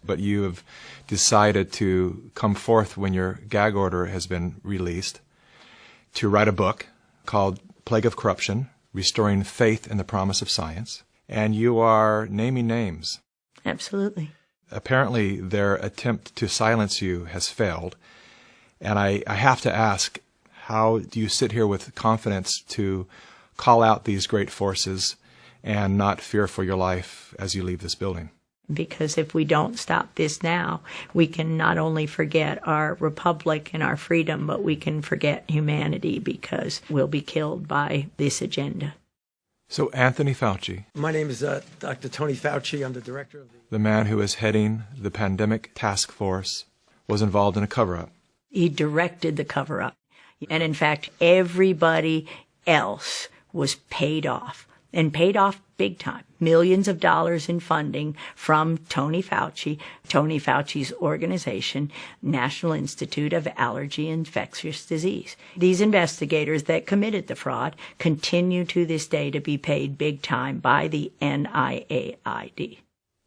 but you have decided to come forth when your gag order has been released to write a book called Plague of Corruption, Restoring Faith in the Promise of Science, and you are naming names. Absolutely. Apparently, their attempt to silence you has failed, and I have to ask, how do you sit here with confidence to call out these great forces and not fear for your life as you leave this building? Because if we don't stop this now, we can not only forget our republic and our freedom, but we can forget humanity because we'll be killed by this agenda. So Anthony Fauci. My name is Dr. Tony Fauci. I'm the director of the man who is heading the pandemic task force, was involved in a cover-up. He directed the cover-up. And in fact, everybody else was paid off, and paid off big time. Millions of dollars in funding from Tony Fauci's organization, National Institute of Allergy and Infectious Disease. These investigators that committed the fraud continue to this day to be paid big time by the NIAID.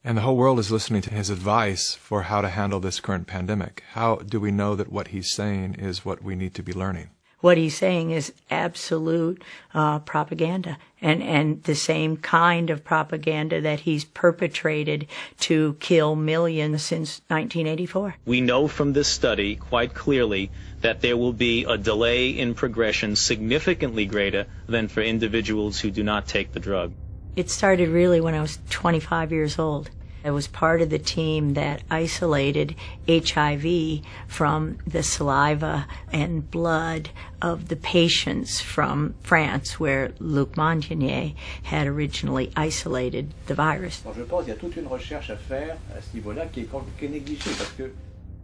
And the whole world is listening to his advice for how to handle this current pandemic. How do we know that what he's saying is what we need to be learning? What he's saying is absolute propaganda, and the same kind of propaganda that he's perpetrated to kill millions since 1984. We know from this study quite clearly that there will be a delay in progression significantly greater than for individuals who do not take the drug. It started really when I was 25 years old. I was part of the team that isolated HIV from the saliva and blood of the patients from France, where Luc Montagnier had originally isolated the virus.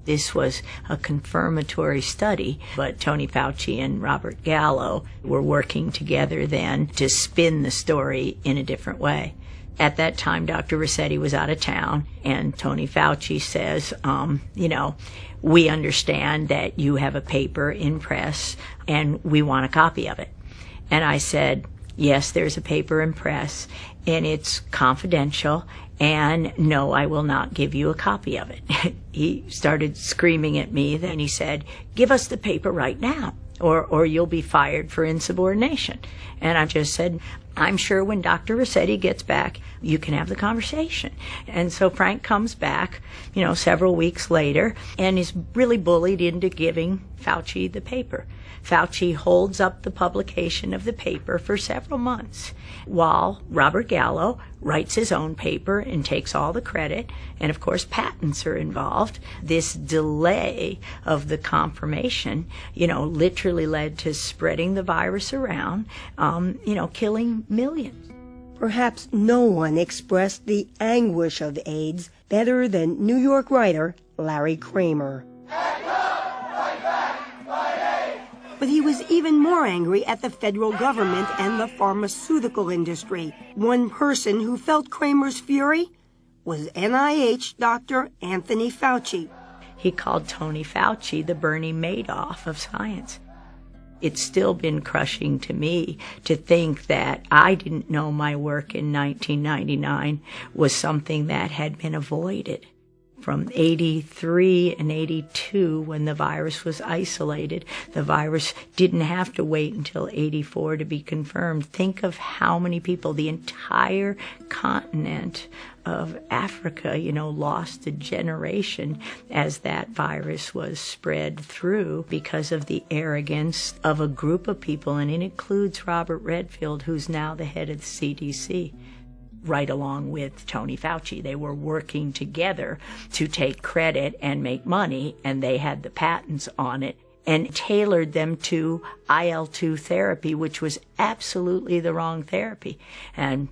This was a confirmatory study, but Tony Fauci and Robert Gallo were working together then to spin the story in a different way. At that time, Dr. Rossetti was out of town, and Tony Fauci says, we understand that you have a paper in press, and we want a copy of it. And I said, yes, there's a paper in press, and it's confidential, and no, I will not give you a copy of it. He started screaming at me, then he said, give us the paper right now, or you'll be fired for insubordination. And I just said, I'm sure when Dr. Rossetti gets back, you can have the conversation. And so Frank comes back, several weeks later, and is really bullied into giving Fauci the paper. Fauci holds up the publication of the paper for several months, while Robert Gallo writes his own paper and takes all the credit, and of course patents are involved. This delay of the confirmation, literally led to spreading the virus around, killing millions. Perhaps no one expressed the anguish of AIDS better than New York writer Larry Kramer. But he was even more angry at the federal government and the pharmaceutical industry. One person who felt Kramer's fury was NIH Dr. Anthony Fauci. He called Tony Fauci the Bernie Madoff of science. It's still been crushing to me to think that I didn't know my work in 1999 was something that had been avoided. From 83 and 82, when the virus was isolated, the virus didn't have to wait until 84 to be confirmed. Think of how many people, the entire continent of Africa, lost a generation as that virus was spread through because of the arrogance of a group of people, and it includes Robert Redfield, who's now the head of the CDC. Right along with Tony Fauci. They were working together to take credit and make money, and they had the patents on it and tailored them to IL-2 therapy, which was absolutely the wrong therapy. And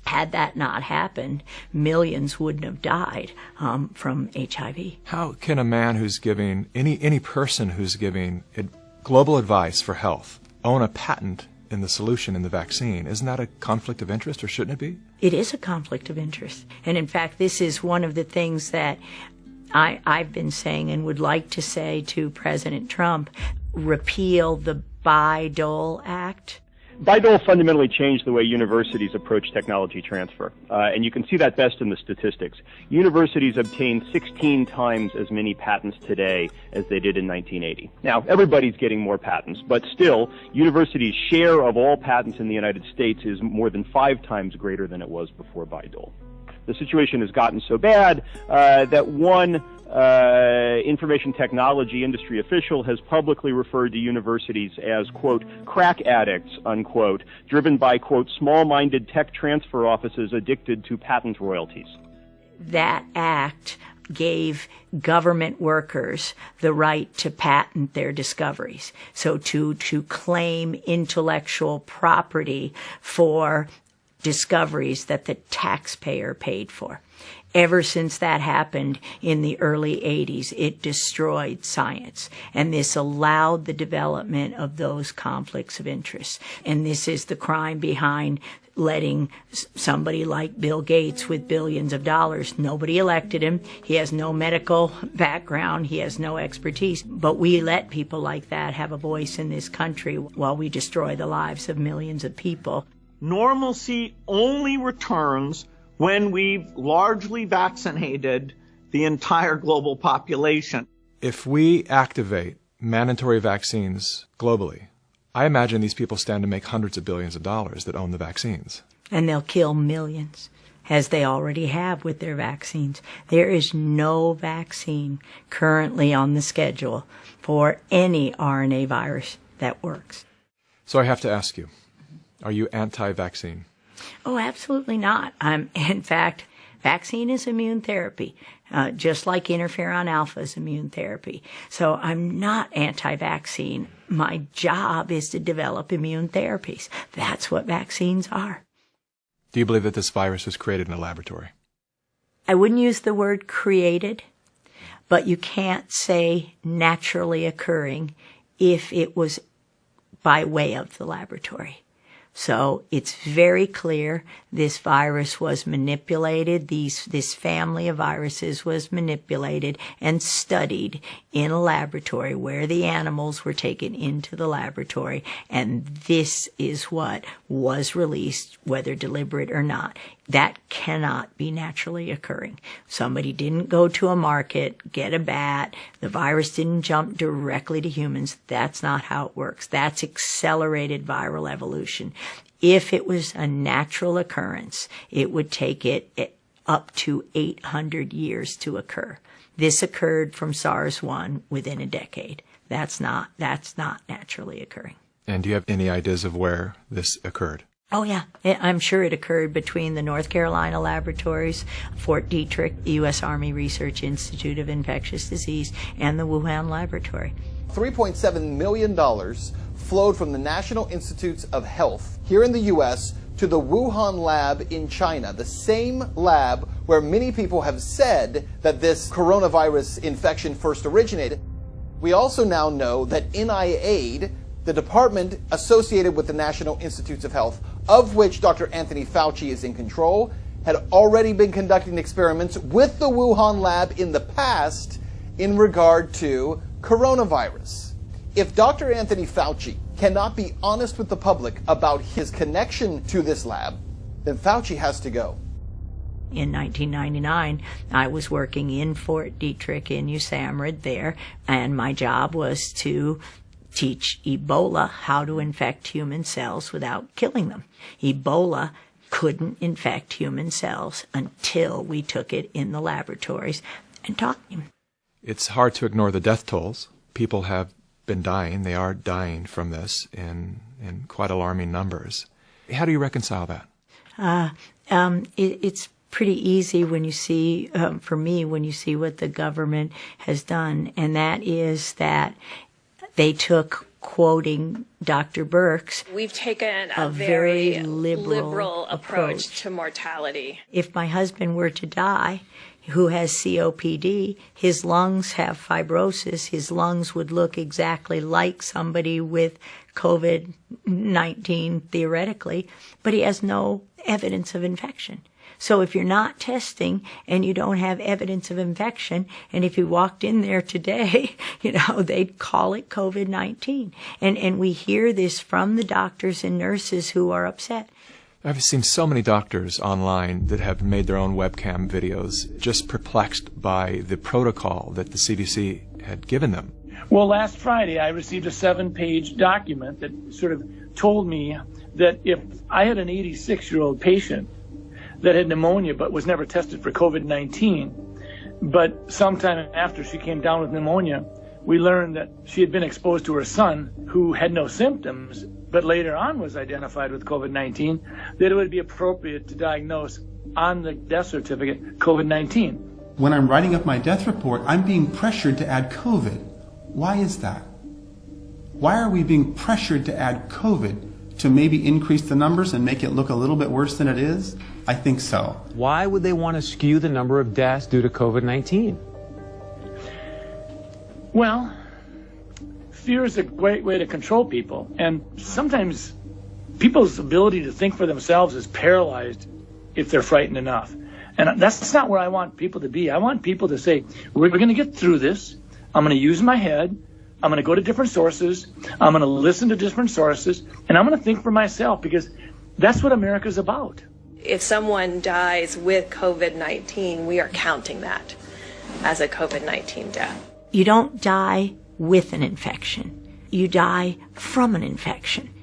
had that not happened, millions wouldn't have died from HIV. How can a man who's giving, any person who's giving global advice for health, own a patent in the solution in the vaccine? Isn't that a conflict of interest, or shouldn't it be? It is a conflict of interest. And in fact, this is one of the things that I've been saying and would like to say to President Trump: repeal the Bayh-Dole Act, Bayh-Dole fundamentally changed the way universities approach technology transfer, and you can see that best in the statistics. Universities obtain 16 times as many patents today as they did in 1980. Now, everybody's getting more patents, but still, universities' share of all patents in the United States is more than 5 times greater than it was before Bayh-Dole. The situation has gotten so bad that one information technology industry official has publicly referred to universities as, quote, crack addicts, unquote, driven by, quote, small-minded tech transfer offices addicted to patent royalties. That act gave government workers the right to patent their discoveries, so to claim intellectual property for discoveries that the taxpayer paid for. Ever since that happened in the early 80s, it destroyed science. And this allowed the development of those conflicts of interest. And this is the crime behind letting somebody like Bill Gates with billions of dollars, nobody elected him, he has no medical background, he has no expertise, but we let people like that have a voice in this country while we destroy the lives of millions of people. Normalcy only returns when we've largely vaccinated the entire global population. If we activate mandatory vaccines globally, I imagine these people stand to make hundreds of billions of dollars that own the vaccines. And they'll kill millions, as they already have with their vaccines. There is no vaccine currently on the schedule for any RNA virus that works. So I have to ask you, are you anti-vaccine? Oh, absolutely not. In fact, vaccine is immune therapy, just like interferon alpha is immune therapy. So I'm not anti-vaccine. My job is to develop immune therapies. That's what vaccines are. Do you believe that this virus was created in a laboratory? I wouldn't use the word created, but you can't say naturally occurring if it was by way of the laboratory. So it's very clear this virus was manipulated, this family of viruses was manipulated and studied in a laboratory where the animals were taken into the laboratory, and this is what was released, whether deliberate or not. That cannot be naturally occurring. Somebody didn't go to a market, get a bat, the virus didn't jump directly to humans. That's not how it works. That's accelerated viral evolution. If it was a natural occurrence, it would take it up to 800 years to occur. This occurred from SARS-1 within a decade. That's not naturally occurring. And do you have any ideas of where this occurred? Oh, yeah. I'm sure it occurred between the North Carolina laboratories, Fort Detrick, U.S. Army Research Institute of Infectious Disease, and the Wuhan laboratory. $3.7 million flowed from the National Institutes of Health here in the U.S. to the Wuhan lab in China, the same lab where many people have said that this coronavirus infection first originated. We also now know that NIAID, the department associated with the National Institutes of Health, of which Dr. Anthony Fauci is in control, had already been conducting experiments with the Wuhan lab in the past in regard to coronavirus. If Dr. Anthony Fauci cannot be honest with the public about his connection to this lab, then Fauci has to go. In 1999, I was working in Fort Detrick in USAMRIID there, and my job was to teach Ebola how to infect human cells without killing them. Ebola couldn't infect human cells until we took it in the laboratories and taught them. It's hard to ignore the death tolls. People have been dying. They are dying from this in quite alarming numbers. How do you reconcile that? It's pretty easy when you see, for me, when you see what the government has done, and that is that they took, quoting Dr. Birx, we've taken a very liberal approach to mortality. If my husband were to die, who has COPD, his lungs have fibrosis, his lungs would look exactly like somebody with COVID-19 theoretically, but he has no evidence of infection. So if you're not testing and you don't have evidence of infection, and if you walked in there today, they'd call it COVID-19. And we hear this from the doctors and nurses who are upset. I've seen so many doctors online that have made their own webcam videos, just perplexed by the protocol that the CDC had given them. Well, last Friday I received a 7-page document that sort of told me that if I had an 86-year-old patient that had pneumonia but was never tested for COVID-19, but sometime after she came down with pneumonia, we learned that she had been exposed to her son who had no symptoms, but later on was identified with COVID-19, that it would be appropriate to diagnose on the death certificate COVID-19. When I'm writing up my death report, I'm being pressured to add COVID. Why is that? Why are we being pressured to add COVID to maybe increase the numbers and make it look a little bit worse than it is? I think so. Why would they want to skew the number of deaths due to COVID-19? Well, fear is a great way to control people, and sometimes people's ability to think for themselves is paralyzed if they're frightened enough. And that's not where I want people to be. I want people to say, we're going to get through this. I'm going to use my head. I'm going to go to different sources. I'm going to listen to different sources, and I'm going to think for myself, because that's what America's about. If someone dies with COVID-19, we are counting that as a COVID-19 death. You don't die with an infection. You die from an infection.